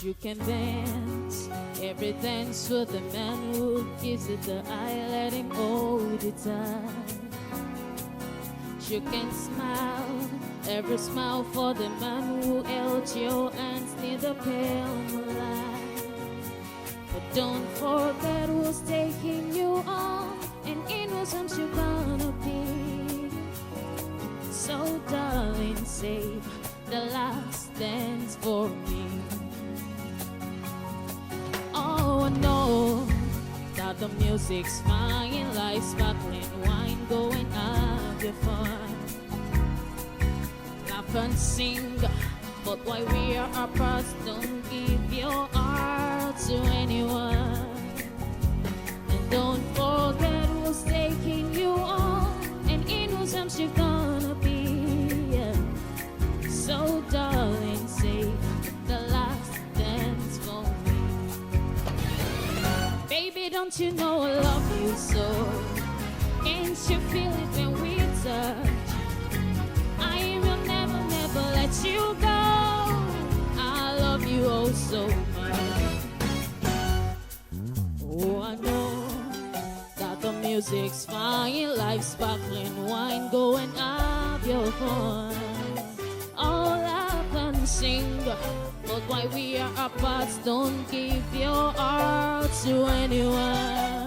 You can dance, every dance for the man who gives it the eye, let him hold it tight. You can smile, every smile for the man who held your hands near the pale moonlight. But don't forget who's taking you on, and in whose arms you're gonna be. So darling, save the last dance for me. Oh, I know that the music's fine, like sparkling wine, go and have your fun. Laugh and sing, but while we are apart, don't give your heart to anyone. And don't forget who's taking you on, and in whose arms you're gonna be. Yeah. So darling, save the last dance for me. Baby, don't you know I love you so? Can't you feel it when we touch? I will never, never let you go. I love you oh so much. Oh, I know that the music's fine, like sparkling wine, go and have your fun. All laugh and sing, but while we are apart, don't give your heart to anyone.